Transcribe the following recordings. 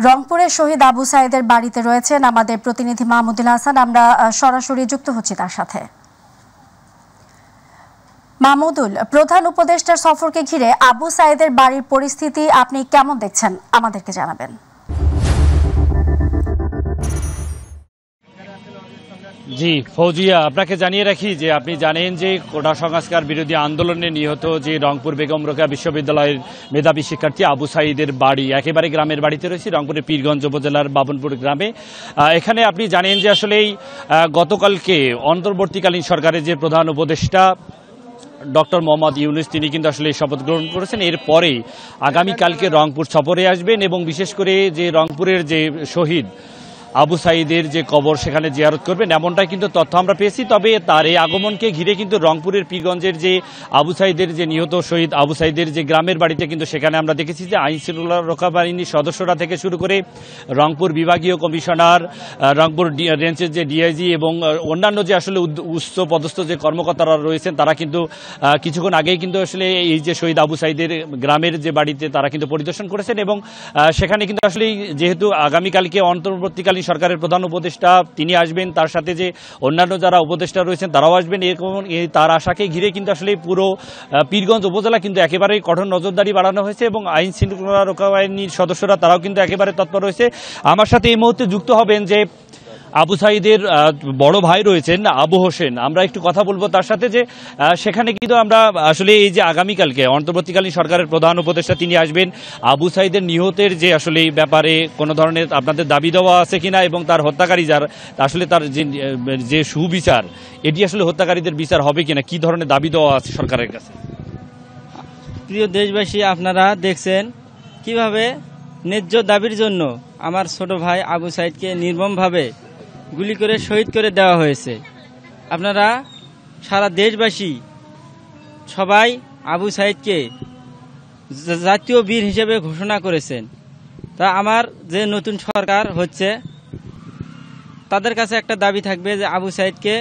রংপুরের শহীদ আবু সাইদের বাড়িতে রয়েছেন আমাদের প্রতিনিধি মাহমুদুল হাসান। আমরা সরাসরি যুক্ত হচ্ছি তার সাথে। মাহমুদুল, প্রধান উপদেষ্টার সফরকে ঘিরে আবু সাইদের বাড়ির পরিস্থিতি আপনি কেমন দেখছেন আমাদেরকে জানাবেন। জি ফৌজিয়া, আপনাকে জানিয়ে রাখি যে আপনি জানেন যে কোটা সংস্কার বিরোধী আন্দোলনে নিহত যে রংপুর বেগম রোকেয়া বিশ্ববিদ্যালয়ের মেধাবী শিক্ষার্থী আবু সাইদের বাড়ি একেবারে গ্রামের বাড়িতে রয়েছে, রংপুরের পীরগঞ্জ উপজেলার বাবনপুর গ্রামে। এখানে আপনি জানেন যে আসলেই গতকালকে অন্তর্বর্তীকালীন সরকারের যে প্রধান উপদেষ্টা ডক্টর মোহাম্মদ ইউনূস তিনি কিন্তু আসলে শপথ গ্রহণ করেছেন। এরপরে আগামীকালকে রংপুর সফরে আসবেন এবং বিশেষ করে যে রংপুরের যে শহীদ আবু সাইদের যে কবর সেখানে জিয়ারত করবেন এমনটাই কিন্তু তথ্য আমরা পেয়েছি। তবে তার এই আগমনকে ঘিরে কিন্তু রংপুরের পীরগঞ্জের যে আবু সাইদের যে নিহত শহীদ আবু সাইদের যে গ্রামের বাড়িতে কিন্তু সেখানে আমরা দেখেছি যে আইন শৃঙ্খলা রক্ষা বাহিনীর সদস্যরা থেকে শুরু করে রংপুর বিভাগীয় কমিশনার, রংপুর রেঞ্জের যে ডিআইজি এবং অন্যান্য যে আসলে উচ্চ পদস্থ যে কর্মকর্তারা রয়েছেন তারা কিন্তু কিছুক্ষণ আগেই কিন্তু আসলে এই যে শহীদ আবু সাইদের গ্রামের যে বাড়িতে তারা কিন্তু পরিদর্শন করেছেন এবং সেখানে কিন্তু আসলে যেহেতু আগামীকালকে অন্তর্বর্তীকালীন সরকারের প্রধান উপদেষ্টা তিনি আসবেন, তার সাথে যে অন্যান্য যারা উপদেষ্টা রয়েছেন তারাও আসবেন, এরকম তার আশাকে ঘিরে কিন্তু আসলে পুরো পীরগঞ্জ উপজেলা কিন্তু একেবারেই কঠোর নজরদারি বাড়ানো হয়েছে এবং আইন শৃঙ্খলা রক্ষা বাহিনীর সদস্যরা তারাও কিন্তু একেবারে তৎপর রয়েছে। আমার সাথে এই মুহূর্তে যুক্ত হবেন যে আবু সাইদের বড় ভাই রয়েছেন আবু হোসেন, আমরা একটু কথা বলবো তার সাথে যে সেখানে কিন্তু আমরা আসলে এই যে আগামীকালকে অন্তর্বর্তীকালীন সরকারের প্রধান উপদেষ্টা তিনি আসবেন, আবু সাইদের নিহতের যে আসলে এই ব্যাপারে কোনো ধরনের আপনাদের দাবি দেওয়া আছে কিনা এবং তার হত্যাকারী যার আসলে তার যে সুবিচার এটি আসলে হত্যাকারীদের বিচার হবে কিনা, কি ধরনের দাবি দেওয়া আছে সরকারের কাছে? প্রিয় দেশবাসী, আপনারা দেখছেন কিভাবে ন্যায্য দাবির জন্য আমার ছোট ভাই আবু সাইদকে নির্মমভাবে গুলি করে শহীদ করে দেওয়া হয়েছে। আপনারা সারা দেশবাসী সবাই আবু সাইদকে জাতীয় বীর হিসেবে ঘোষণা করেছেন। তা আমার যে নতুন সরকার হচ্ছে তাদের কাছে একটা দাবি থাকবে যে আবু সাইদকে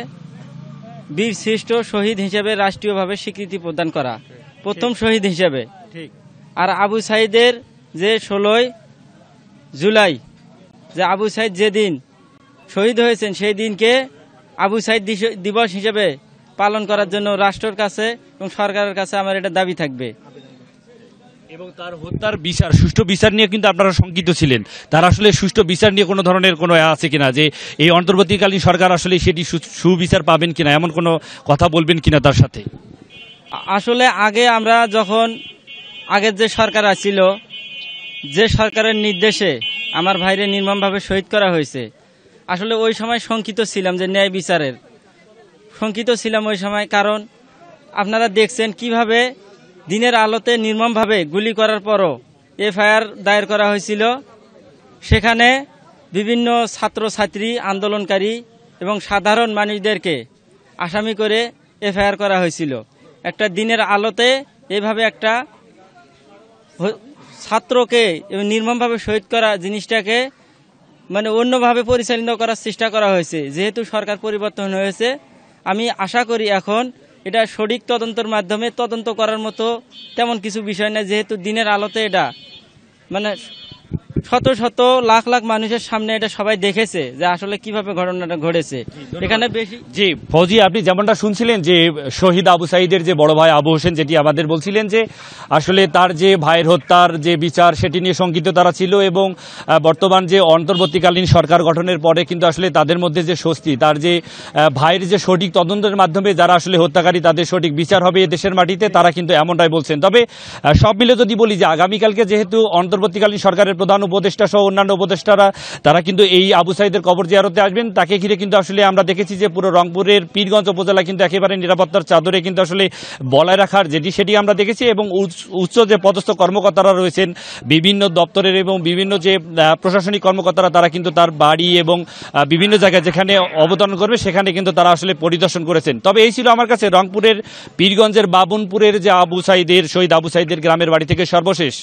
বীর শ্রেষ্ঠ শহীদ হিসেবে রাষ্ট্রীয়ভাবে স্বীকৃতি প্রদান করা, প্রথম শহীদ হিসেবে। আর আবু সাইদের যে 16 জুলাই যে আবু সাইদ যেদিন শহীদ হয়েছেন সেই দিনকে আবু সাইদ দিবস হিসেবে পালন করার জন্য রাষ্ট্রের কাছে এবং সরকারের কাছে আমার এটা দাবি থাকবে। এবং তার হত্যার বিচার, সুষ্ঠু বিচার নিয়ে কিন্তু আপনারা শঙ্কিত ছিলেন, তার আসলে সুষ্ঠু বিচার নিয়ে কোনো ধরনের কোনো আছে কিনা, যে এই অন্তর্বর্তীকালীন সরকার আসলে সেটি সুবিচার পাবেন কিনা, এমন কোনো কথা বলবেন কিনা তার সাথে? আসলে আগে আমরা যখন আগের যে সরকার আছিল, যে সরকারের নির্দেশে আমার ভাইরে নির্মমভাবে শহীদ করা হয়েছে, আসলে ওই সময় শঙ্কিত ছিলাম যে ন্যায় বিচারের শঙ্কিত ছিলাম ওই সময়। কারণ আপনারা দেখছেন কিভাবে দিনের আলোতে নির্মমভাবে গুলি করার পরও এফআইআর দায়ের করা হয়েছিল। সেখানে বিভিন্ন ছাত্রছাত্রী, আন্দোলনকারী এবং সাধারণ মানুষদেরকে আসামি করে এফআইআর করা হয়েছিল। একটা দিনের আলোতে এভাবে একটা ছাত্রকে নির্মমভাবে শহীদ করা জিনিসটাকে মানে অন্যভাবে পরিচালিত করার চেষ্টা করা হয়েছে। যেহেতু সরকার পরিবর্তন হয়েছে, আমি আশা করি এখন এটা সঠিক তদন্তের মাধ্যমে তদন্ত করার মতো তেমন কিছু বিষয় না। যেহেতু দিনের আলোতে এটা মানে শত শত লাখ লাখ মানুষের সামনে এটা সবাই দেখেছে যে আসলে কিভাবে ঘটনাটা ঘটেছে। এখানে বেশি জি ফৌজি, আপনি যেমনটা শুনছিলেন যে শহীদ আবু সাইদের যে বড় ভাই আবু হোসেন যেটি আমাদের বলছিলেন যে আসলে তার যে ভাইয়ের হত্যার যে বিচার সেটি নিয়ে শঙ্কিত তারা ছিল এবং বর্তমান যে অন্তর্বর্তীকালীন সরকার গঠনের পরে কিন্তু আসলে তাদের মধ্যে যে স্বস্তি, তার যে ভাইয়ের যে সঠিক তদন্তের মাধ্যমে যারা আসলে হত্যাকারী তাদের সঠিক বিচার হবে এ দেশের মাটিতে, তারা কিন্তু এমনটাই বলছেন। তবে সব মিলে যদি বলি যে আগামীকালকে যেহেতু অন্তর্বর্তীকালীন সরকারের প্রধান উপদেষ্টা সহ অন্যান্য উপদেষ্টারা তারা কিন্তু এই আবু সাইদের কবর জিয়ারতে আসবেন, তাকে ঘিরে কিন্তু আসলে আমরা দেখেছি যে পুরো রংপুরের পীরগঞ্জ উপজেলা কিন্তু একেবারে নিরাপত্তার চাদরে কিন্তু আসলে বলায় রাখার সেটি আমরা দেখেছি এবং উচ্চ যে পদস্থ কর্মকর্তারা রয়েছেন বিভিন্ন দপ্তরের এবং বিভিন্ন যে প্রশাসনিক কর্মকর্তারা তারা কিন্তু তার বাড়ি এবং বিভিন্ন জায়গায় যেখানে অবতরণ করবে সেখানে কিন্তু তারা আসলে পরিদর্শন করেছেন। তবে এই ছিল আমার কাছে রংপুরের পীরগঞ্জের বাবনপুরের যে আবু সাইদের শহীদ আবু সাইদের গ্রামের বাড়ি থেকে সর্বশেষ।